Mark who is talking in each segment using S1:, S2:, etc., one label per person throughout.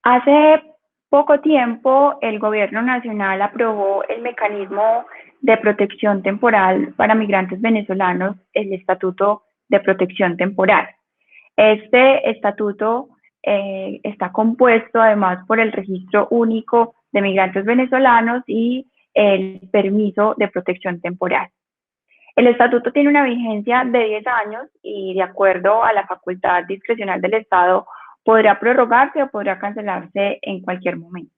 S1: Hace poco tiempo el gobierno nacional aprobó el mecanismo de protección temporal para migrantes venezolanos, el Estatuto de Protección Temporal. Este estatuto está compuesto además por el registro único de migrantes venezolanos y el permiso de protección temporal. El estatuto tiene una vigencia de 10 años y de acuerdo a la facultad discrecional del Estado podrá prorrogarse o podrá cancelarse en cualquier momento.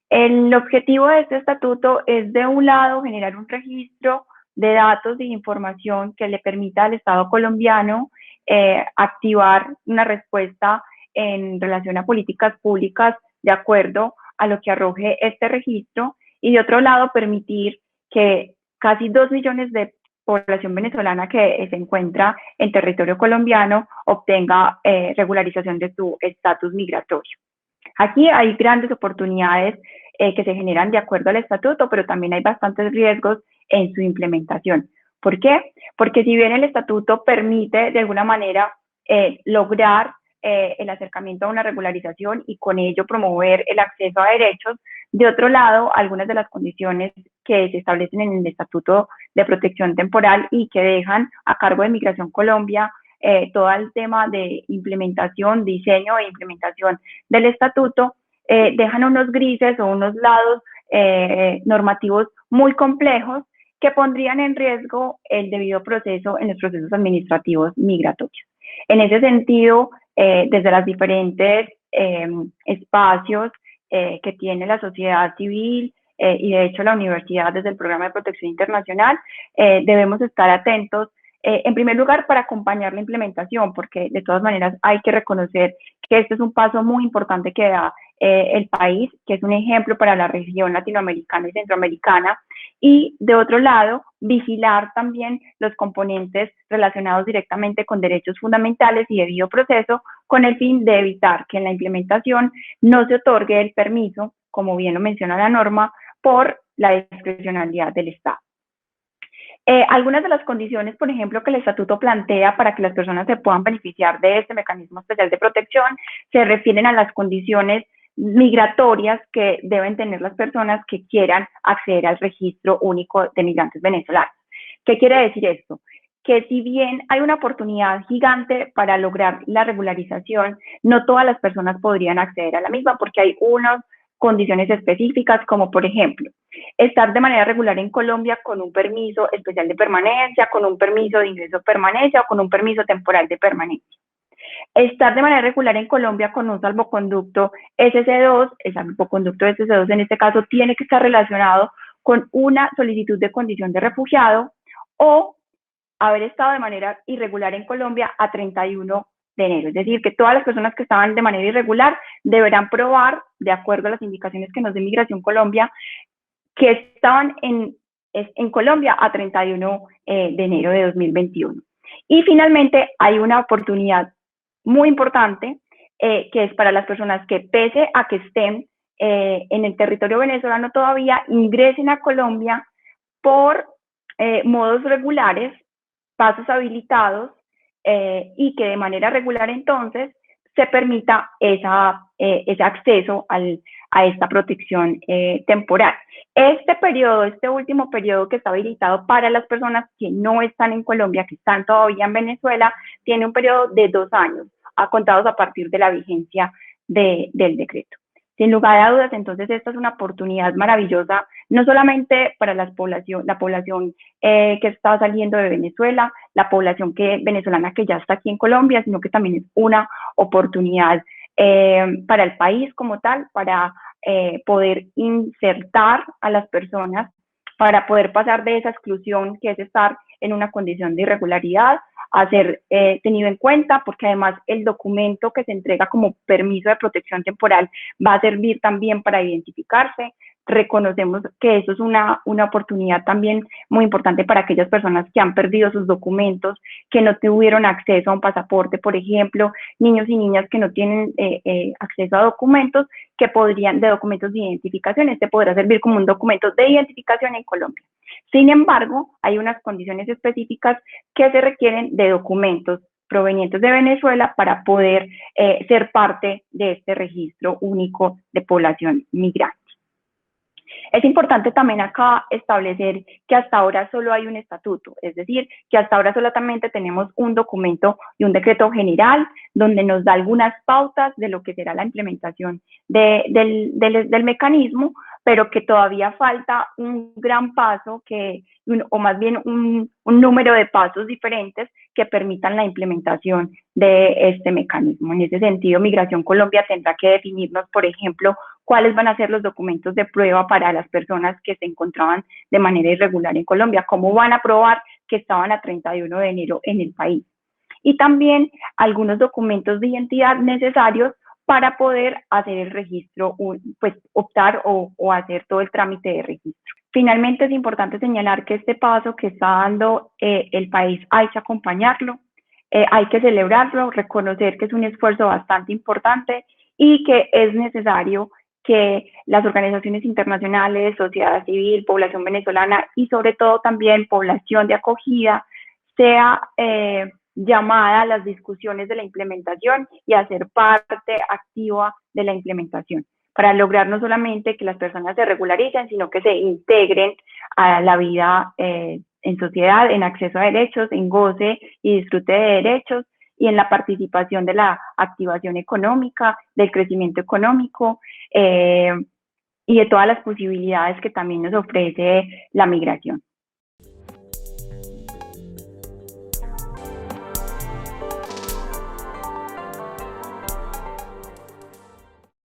S1: El objetivo de este estatuto es, de un lado, generar un registro de datos y información que le permita al Estado colombiano activar una respuesta en relación a políticas públicas de acuerdo a lo que arroje este registro, y de otro lado permitir que casi 2 millones de población venezolana que se encuentra en territorio colombiano obtenga regularización de su estatus migratorio. Aquí hay grandes oportunidades que se generan de acuerdo al estatuto, pero también hay bastantes riesgos en su implementación. ¿Por qué? Porque si bien el estatuto permite de alguna manera lograr el acercamiento a una regularización y con ello promover el acceso a derechos, de otro lado, algunas de las condiciones que se establecen en el Estatuto de Protección Temporal y que dejan a cargo de Migración Colombia todo el tema de implementación, diseño e implementación del estatuto, dejan unos grises o unos lados normativos muy complejos que pondrían en riesgo el debido proceso en los procesos administrativos migratorios. En ese sentido, desde los diferentes espacios que tiene la sociedad civil y de hecho la universidad desde el Programa de Protección Internacional, debemos estar atentos en primer lugar, para acompañar la implementación, porque de todas maneras hay que reconocer que este es un paso muy importante que da el país, que es un ejemplo para la región latinoamericana y centroamericana, y de otro lado, vigilar también los componentes relacionados directamente con derechos fundamentales y debido proceso, con el fin de evitar que en la implementación no se otorgue el permiso, como bien lo menciona la norma, por la discrecionalidad del Estado. Algunas de las condiciones, por ejemplo, que el estatuto plantea para que las personas se puedan beneficiar de este mecanismo especial de protección se refieren a las condiciones migratorias que deben tener las personas que quieran acceder al registro único de migrantes venezolanos. ¿Qué quiere decir esto? Que si bien hay una oportunidad gigante para lograr la regularización, no todas las personas podrían acceder a la misma porque hay unas condiciones específicas, como por ejemplo, estar de manera regular en Colombia con un permiso especial de permanencia, con un permiso de ingreso permanencia o con un permiso temporal de permanencia. Estar de manera regular en Colombia con un salvoconducto SC2, el salvoconducto SC2 en este caso tiene que estar relacionado con una solicitud de condición de refugiado o haber estado de manera irregular en Colombia a 31 de enero. Es decir, que todas las personas que estaban de manera irregular deberán probar, de acuerdo a las indicaciones que nos dé Migración Colombia, que estaban en Colombia a 31 de enero de 2021. Y finalmente hay una oportunidad muy importante que es para las personas que, pese a que estén en el territorio venezolano todavía, ingresen a Colombia por modos regulares, pasos habilitados, y que de manera regular entonces se permita ese acceso a esta protección temporal. Este periodo, este último periodo que está habilitado para las personas que no están en Colombia, que están todavía en Venezuela, tiene un periodo de 2 años, contados a partir de la vigencia del decreto. Sin lugar a dudas, entonces esta es una oportunidad maravillosa, no solamente para la población que está saliendo de Venezuela, la población venezolana que ya está aquí en Colombia, sino que también es una oportunidad para el país como tal, para poder insertar a las personas, para poder pasar de esa exclusión que es estar en una condición de irregularidad a ser tenido en cuenta, porque además el documento que se entrega como permiso de protección temporal va a servir también para identificarse. Reconocemos que eso es una oportunidad también muy importante para aquellas personas que han perdido sus documentos, que no tuvieron acceso a un pasaporte, por ejemplo, niños y niñas que no tienen acceso a documentos de documentos de identificación. Este podrá servir como un documento de identificación en Colombia. Sin embargo, hay unas condiciones específicas que se requieren de documentos provenientes de Venezuela para poder ser parte de este registro único de población migrante. Es importante también acá establecer que hasta ahora solo hay un estatuto, es decir, que hasta ahora solamente tenemos un documento y un decreto general donde nos da algunas pautas de lo que será la implementación del mecanismo, pero que todavía falta un gran paso o más bien un número de pasos diferentes que permitan la implementación de este mecanismo. En ese sentido, Migración Colombia tendrá que definirnos, por ejemplo, cuáles van a ser los documentos de prueba para las personas que se encontraban de manera irregular en Colombia, cómo van a probar que estaban a 31 de enero en el país. Y también algunos documentos de identidad necesarios para poder hacer el registro, pues optar o hacer todo el trámite de registro. Finalmente, es importante señalar que este paso que está dando el país hay que acompañarlo, hay que celebrarlo, reconocer que es un esfuerzo bastante importante y que es necesario que las organizaciones internacionales, sociedad civil, población venezolana y sobre todo también población de acogida sea llamada a las discusiones de la implementación y a ser parte activa de la implementación, para lograr no solamente que las personas se regularicen, sino que se integren a la vida en sociedad, en acceso a derechos, en goce y disfrute de derechos y en la participación de la activación económica, del crecimiento económico y de todas las posibilidades que también nos ofrece la migración.